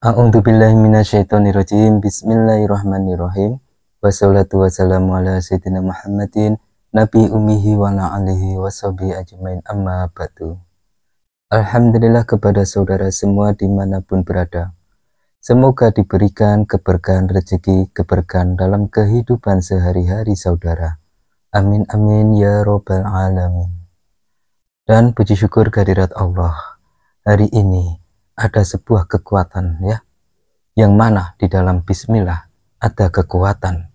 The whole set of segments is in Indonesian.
A'udzubillahi minasyaitonirrajim. Bismillahirrahmanirrahim. Wassalatu wassalamu ala sayyidina Muhammadin nabi ummihi wa ala alihi washabihi ajmain, amma ba'du. Alhamdulillah kepada saudara semua dimanapun berada. Semoga diberikan keberkahan rezeki, keberkahan dalam kehidupan sehari-hari saudara. Amin amin ya robbal alamin. Dan puji syukur kehadirat Allah. Hari ini ada sebuah kekuatan yang mana di dalam bismillah ada kekuatan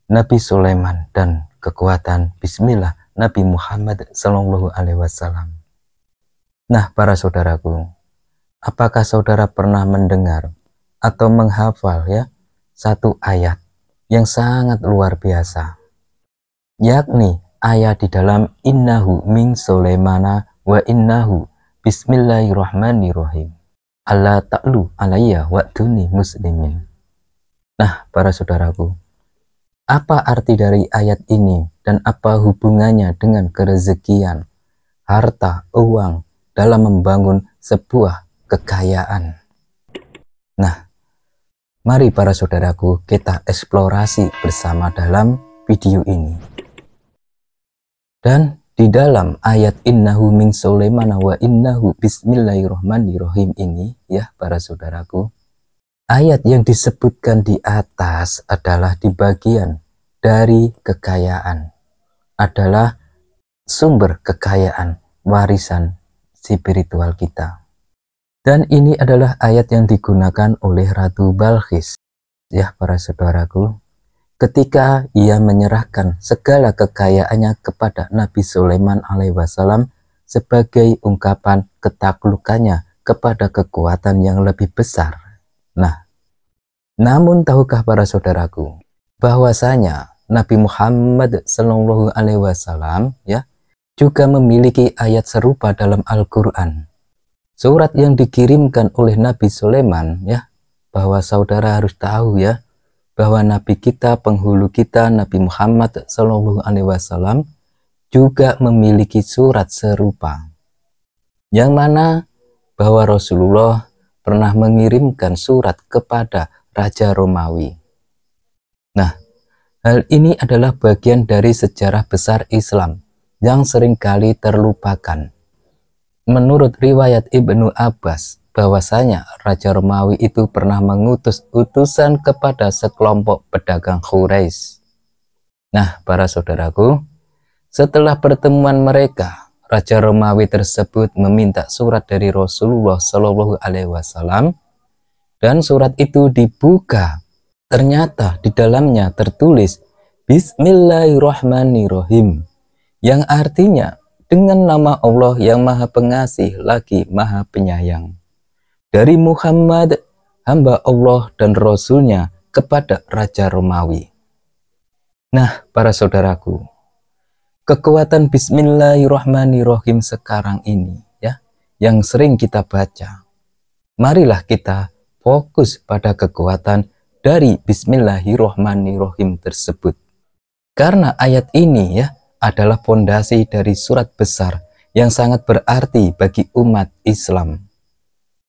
Nabi Sulaiman dan kekuatan bismillah Nabi Muhammad SAW. Nah, para saudaraku, apakah saudara pernah mendengar atau menghafal satu ayat yang sangat luar biasa, yakni ayat di dalam innahu min Sulaimana wa innahu bismillahirrahmanirrahim Allah ta'lu alayya wa'duni muslimin. Nah, para saudaraku, apa arti dari ayat ini dan apa hubungannya dengan kerezekian, harta, uang dalam membangun sebuah kekayaan? Nah, mari para saudaraku kita eksplorasi bersama dalam video ini. Dan di dalam ayat innahu min Sulaimana wa innahu bismillahirrahmanirrahim ini para saudaraku, ayat yang disebutkan di atas adalah di bagian dari kekayaan, adalah sumber kekayaan, warisan spiritual kita. Dan ini adalah ayat yang digunakan oleh Ratu Balqis para saudaraku, ketika ia menyerahkan segala kekayaannya kepada Nabi Sulaiman alaihissalam sebagai ungkapan ketaklukannya kepada kekuatan yang lebih besar. Nah, namun tahukah para saudaraku bahwasanya Nabi Muhammad SAW juga memiliki ayat serupa dalam Al-Quran. Surat yang dikirimkan oleh Nabi Sulaiman bahwa saudara harus tahu bahwa Nabi kita, penghulu kita, Nabi Muhammad SAW juga memiliki surat serupa. Yang mana bahwa Rasulullah pernah mengirimkan surat kepada Raja Romawi. Nah, hal ini adalah bagian dari sejarah besar Islam yang seringkali terlupakan. Menurut riwayat Ibnu Abbas, bahwasanya Raja Romawi itu pernah mengutus utusan kepada sekelompok pedagang Quraisy. Nah, para saudaraku, setelah pertemuan mereka, Raja Romawi tersebut meminta surat dari Rasulullah SAW, dan surat itu dibuka. Ternyata di dalamnya tertulis Bismillahirrahmanirrahim, yang artinya dengan nama Allah yang Maha Pengasih lagi Maha Penyayang. Dari Muhammad, hamba Allah dan Rasulnya kepada Raja Romawi. Nah, para saudaraku, kekuatan Bismillahirrahmanirrahim sekarang ini yang sering kita baca, marilah kita fokus pada kekuatan dari Bismillahirrahmanirrahim tersebut. Karena ayat ini adalah fondasi dari surat besar yang sangat berarti bagi umat Islam,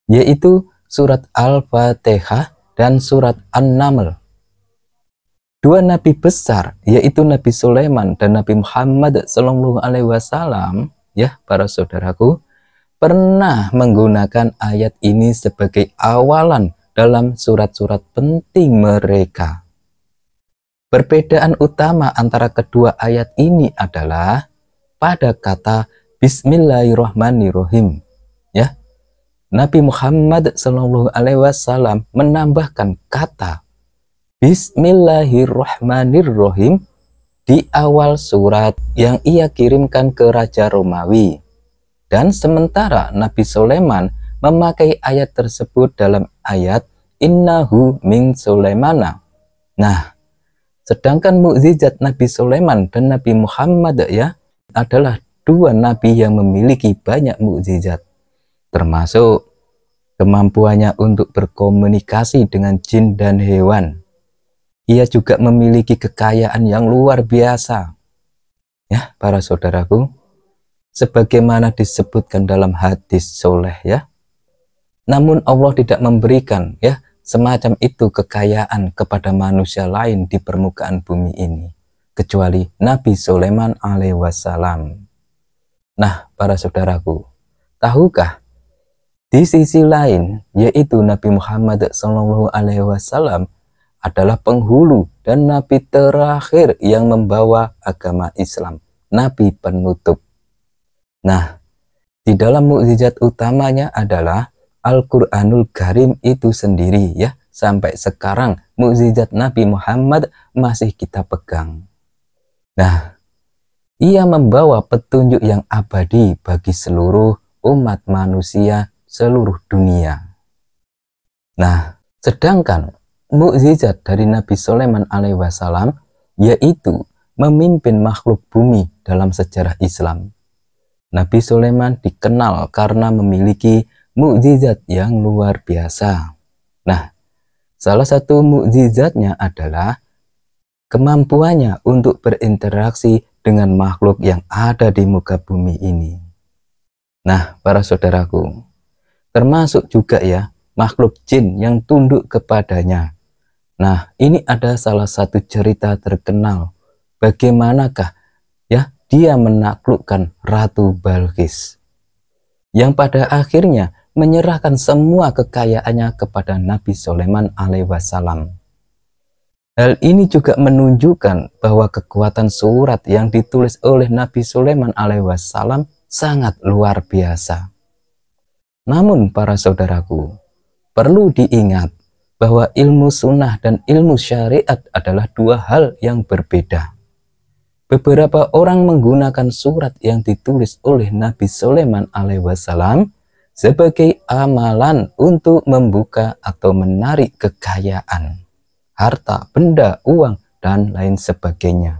yaitu surat Al-Fatihah dan surat An-Naml. Dua nabi besar, yaitu Nabi Sulaiman dan Nabi Muhammad SAW, para saudaraku, pernah menggunakan ayat ini sebagai awalan dalam surat-surat penting mereka. Perbedaan utama antara kedua ayat ini adalah pada kata Bismillahirrahmanirrahim. Nabi Muhammad SAW menambahkan kata Bismillahirrahmanirrahim di awal surat yang ia kirimkan ke Raja Romawi. Dan sementara Nabi Sulaiman memakai ayat tersebut dalam ayat innahu min Sulaimana. Nah, sedangkan mukjizat Nabi Sulaiman dan Nabi Muhammad adalah dua nabi yang memiliki banyak mukjizat, termasuk kemampuannya untuk berkomunikasi dengan jin dan hewan. Ia juga memiliki kekayaan yang luar biasa. Para saudaraku, sebagaimana disebutkan dalam hadis soleh Namun Allah tidak memberikan ya semacam itu kekayaan kepada manusia lain di permukaan bumi ini kecuali Nabi Sulaiman alaihi wassalam. Nah, para saudaraku, tahukah di sisi lain yaitu Nabi Muhammad Shallallahu alaihi wasallam adalah penghulu dan nabi terakhir yang membawa agama Islam, nabi penutup. Nah, di dalam mukjizat utamanya adalah Al-Quranul Karim itu sendiri ya. Sampai sekarang mukjizat Nabi Muhammad masih kita pegang. Nah, ia membawa petunjuk yang abadi bagi seluruh umat manusia seluruh dunia. Nah, sedangkan mukjizat dari Nabi Sulaiman alaihi wassalam yaitu memimpin makhluk bumi dalam sejarah Islam. Nabi Sulaiman dikenal karena memiliki mukjizat yang luar biasa. Nah, salah satu mukjizatnya adalah kemampuannya untuk berinteraksi dengan makhluk yang ada di muka bumi ini. Nah, para saudaraku, termasuk juga ya makhluk jin yang tunduk kepadanya. Nah, ini ada salah satu cerita terkenal. Bagaimanakah ya dia menaklukkan Ratu Balqis yang pada akhirnya menyerahkan semua kekayaannya kepada Nabi Sulaiman alaihi wassalam. Hal ini juga menunjukkan bahwa kekuatan surat yang ditulis oleh Nabi Sulaiman alaihi wassalam sangat luar biasa. Namun para saudaraku, perlu diingat bahwa ilmu sunnah dan ilmu syariat adalah dua hal yang berbeda. Beberapa orang menggunakan surat yang ditulis oleh Nabi Sulaiman alaihi wassalam sebagai amalan untuk membuka atau menarik kekayaan, harta, benda, uang, dan lain sebagainya.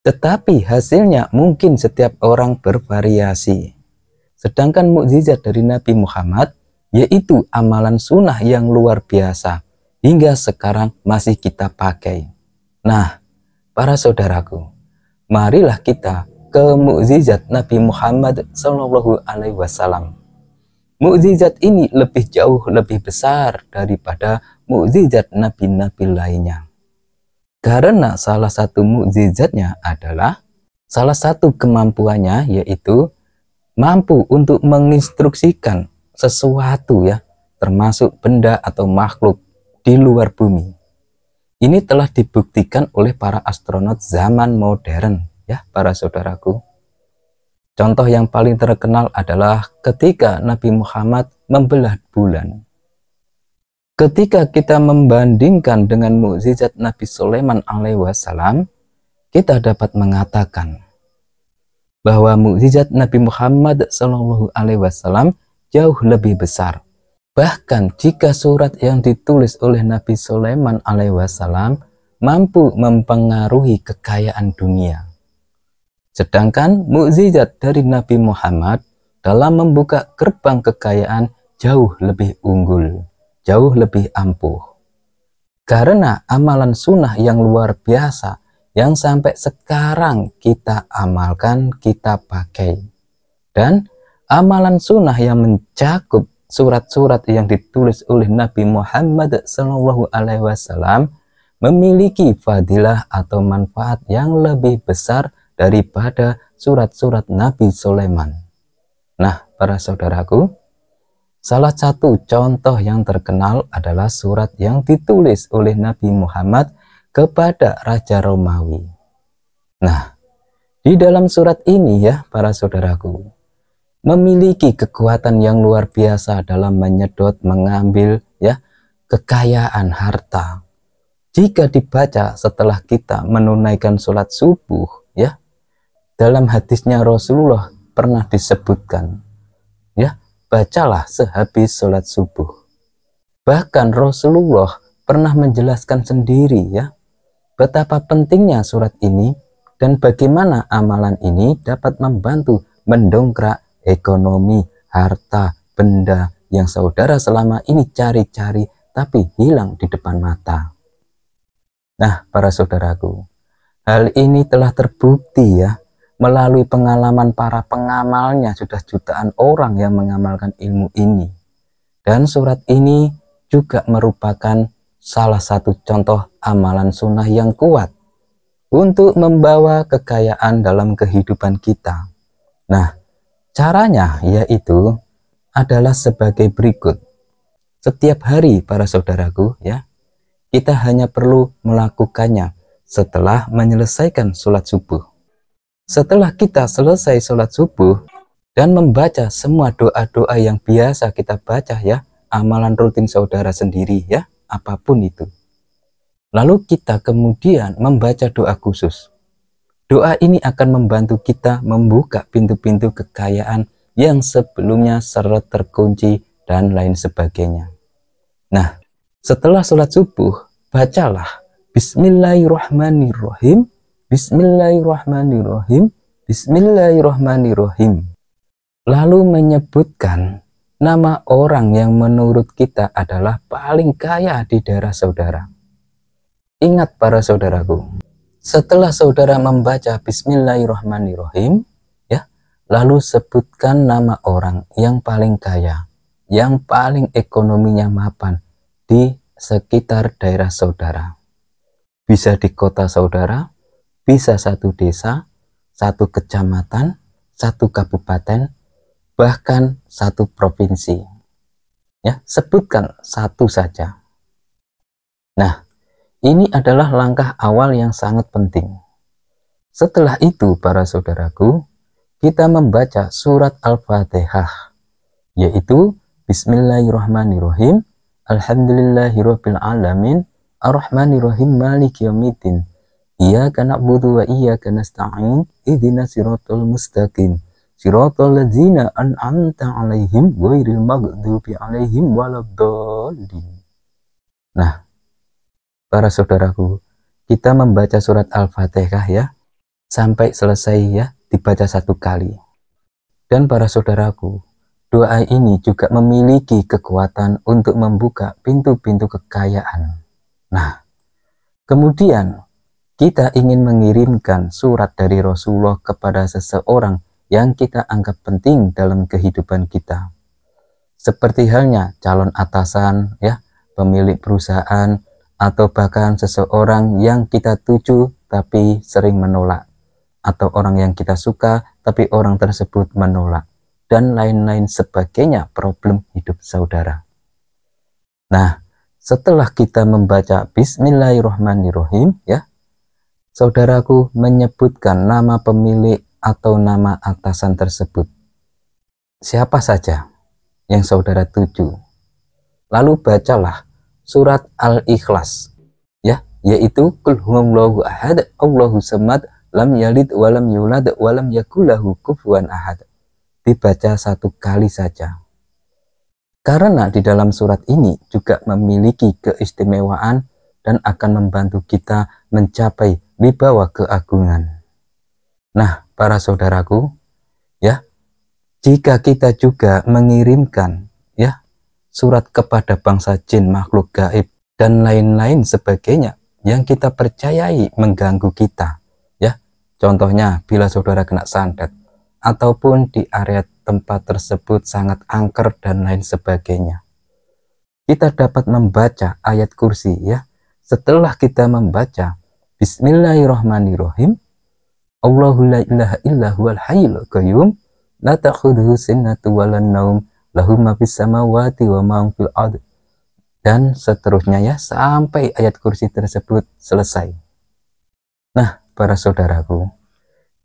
Tetapi hasilnya mungkin setiap orang bervariasi. Sedangkan mukjizat dari Nabi Muhammad yaitu amalan sunnah yang luar biasa hingga sekarang masih kita pakai. Nah, para saudaraku, marilah kita ke mukjizat Nabi Muhammad Shallallahu alaihi wasallam. Mukjizat ini jauh lebih besar daripada mukjizat nabi-nabi lainnya. Karena salah satu mukjizatnya adalah salah satu kemampuannya yaitu mampu untuk menginstruksikan sesuatu ya, termasuk benda atau makhluk di luar bumi. Ini telah dibuktikan oleh para astronot zaman modern ya, para saudaraku. Contoh yang paling terkenal adalah ketika Nabi Muhammad membelah bulan. Ketika kita membandingkan dengan mukjizat Nabi Sulaiman alaihi wassalam, kita dapat mengatakan bahwa mukjizat Nabi Muhammad Shallallahu alaihi wasallam jauh lebih besar. Bahkan jika surat yang ditulis oleh Nabi Sulaiman alaihi wasallam mampu mempengaruhi kekayaan dunia. Sedangkan mukjizat dari Nabi Muhammad dalam membuka gerbang kekayaan jauh lebih unggul, jauh lebih ampuh. Karena amalan sunnah yang luar biasa yang sampai sekarang kita amalkan, kita pakai. Dan amalan sunnah yang mencakup surat-surat yang ditulis oleh Nabi Muhammad SAW memiliki fadilah atau manfaat yang lebih besar daripada surat-surat Nabi Sulaiman. Nah, para saudaraku, salah satu contoh yang terkenal adalah surat yang ditulis oleh Nabi Muhammad kepada Raja Romawi. Nah, di dalam surat ini ya, para saudaraku, memiliki kekuatan yang luar biasa dalam menyedot, mengambil ya kekayaan harta. Jika dibaca setelah kita menunaikan sholat subuh ya, dalam hadisnya Rasulullah pernah disebutkan ya, bacalah sehabis sholat subuh. Bahkan Rasulullah pernah menjelaskan sendiri ya betapa pentingnya surat ini dan bagaimana amalan ini dapat membantu mendongkrak ekonomi, harta, benda yang saudara selama ini cari-cari tapi hilang di depan mata. Nah, para saudaraku, hal ini telah terbukti ya melalui pengalaman para pengamalnya, sudah jutaan orang yang mengamalkan ilmu ini. Dan surat ini juga merupakan salah satu contoh amalan sunnah yang kuat untuk membawa kekayaan dalam kehidupan kita. Nah, caranya yaitu adalah sebagai berikut. Setiap hari para saudaraku ya, kita hanya perlu melakukannya setelah menyelesaikan sholat subuh. Setelah kita selesai sholat subuh dan membaca semua doa-doa yang biasa kita baca ya, amalan rutin saudara sendiri ya, apapun itu. Lalu kita kemudian membaca doa khusus. Doa ini akan membantu kita membuka pintu-pintu kekayaan yang sebelumnya seret terkunci dan lain sebagainya. Nah, setelah sholat subuh, bacalah Bismillahirrahmanirrahim, Bismillahirrahmanirrahim, Bismillahirrahmanirrahim. Lalu menyebutkan nama orang yang menurut kita adalah paling kaya di daerah saudara. Ingat para saudaraku, setelah saudara membaca Bismillahirrahmanirrahim, ya, lalu sebutkan nama orang yang paling kaya, yang paling ekonominya mapan di sekitar daerah saudara. Bisa di kota saudara, bisa satu desa, satu kecamatan, satu kabupaten, bahkan satu provinsi. Ya, sebutkan satu saja. Nah, ini adalah langkah awal yang sangat penting. Setelah itu, para saudaraku, kita membaca surat Al-Fatihah, yaitu Bismillahirrahmanirrahim, Alhamdulillahirabbil alamin, Ar-Rahmanirrahim, Maliki yaumiddin. Iyyaka na'budu wa iyyaka nasta'in, ihdinas siratal mustaqim. Siratal ladzina an'amta 'alaihim ghairil maghdubi 'alaihim waladdallin. Nah, para saudaraku, kita membaca surat Al-Fatihah ya, sampai selesai ya, dibaca satu kali. Dan para saudaraku, doa ini juga memiliki kekuatan untuk membuka pintu-pintu kekayaan. Nah, kemudian kita ingin mengirimkan surat dari Rasulullah kepada seseorang yang kita anggap penting dalam kehidupan kita. Seperti halnya calon atasan, ya, pemilik perusahaan, atau bahkan seseorang yang kita tuju tapi sering menolak, atau orang yang kita suka tapi orang tersebut menolak, dan lain-lain sebagainya problem hidup saudara. Nah, setelah kita membaca Bismillahirrahmanirrahim, ya, saudaraku menyebutkan nama pemilik atau nama atasan tersebut. Siapa saja yang saudara tuju. Lalu bacalah surat Al-Ikhlas, ya, yaitu Qul huwallahu ahad, Allahu samad, lam yalid walam yulad walam yakul lahu kufuwan ahad. Dibaca satu kali saja. Karena di dalam surat ini juga memiliki keistimewaan dan akan membantu kita mencapai wibawa keagungan. Nah, para saudaraku, ya, jika kita juga mengirimkan ya surat kepada bangsa jin, makhluk gaib, dan lain-lain sebagainya yang kita percayai mengganggu kita, ya, contohnya bila saudara kena santet, ataupun di area tempat tersebut sangat angker dan lain sebagainya, kita dapat membaca ayat kursi, ya. Setelah kita membaca Bismillahirrahmanirrahim, Allahu la ilaha illa huwal hayyul qayyum, la ta'khudhuhu sinatun wa la naum, lahu ma fis samawati wa ma fil ardh, dan seterusnya, ya, sampai ayat kursi tersebut selesai. Nah, para saudaraku,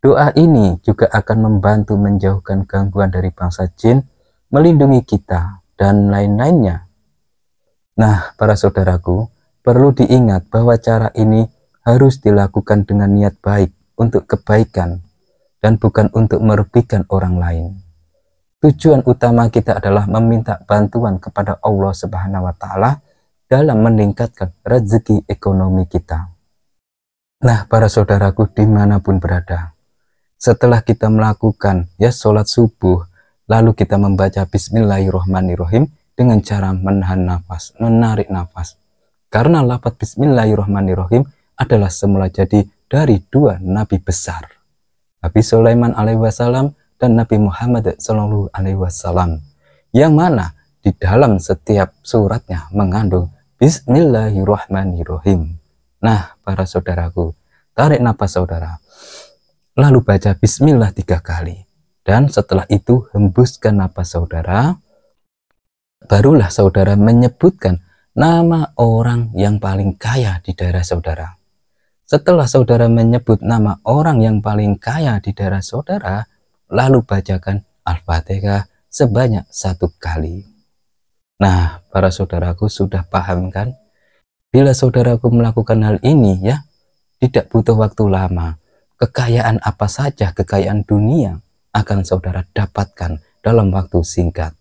doa ini juga akan membantu menjauhkan gangguan dari bangsa jin, melindungi kita, dan lain-lainnya. Nah, para saudaraku, perlu diingat bahwa cara ini harus dilakukan dengan niat baik untuk kebaikan dan bukan untuk merugikan orang lain. Tujuan utama kita adalah meminta bantuan kepada Allah Subhanahu wa Ta'ala dalam meningkatkan rezeki ekonomi kita. Nah, para saudaraku dimanapun berada, setelah kita melakukan ya sholat subuh, lalu kita membaca Bismillahirrahmanirrahim dengan cara menahan nafas, menarik nafas. Karena lafaz Bismillahirrahmanirrahim adalah semula jadi dari dua nabi besar, Nabi Sulaiman alaihi wassalam dan Nabi Muhammad sallallahu alaihi wasallam, yang mana di dalam setiap suratnya mengandung Bismillahirrahmanirrahim. Nah, para saudaraku, tarik napas saudara, lalu baca Bismillah 3 kali, dan setelah itu hembuskan napas saudara, barulah saudara menyebutkan nama orang yang paling kaya di daerah saudara. Setelah saudara menyebut nama orang yang paling kaya di daerah saudara, lalu bacakan Al-Fatihah sebanyak 1 kali. Nah, para saudaraku sudah paham kan? Bila saudaraku melakukan hal ini ya, tidak butuh waktu lama. Kekayaan apa saja, kekayaan dunia akan saudara dapatkan dalam waktu singkat.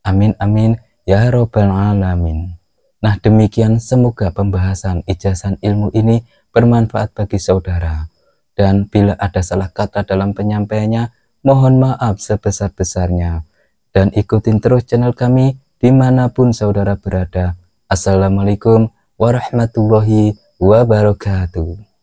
Amin amin ya robbal alamin. Nah, demikian semoga pembahasan ijazah ilmu ini bermanfaat bagi saudara. Dan bila ada salah kata dalam penyampaiannya, mohon maaf sebesar-besarnya. Dan ikutin terus channel kami dimanapun saudara berada. Assalamualaikum warahmatullahi wabarakatuh.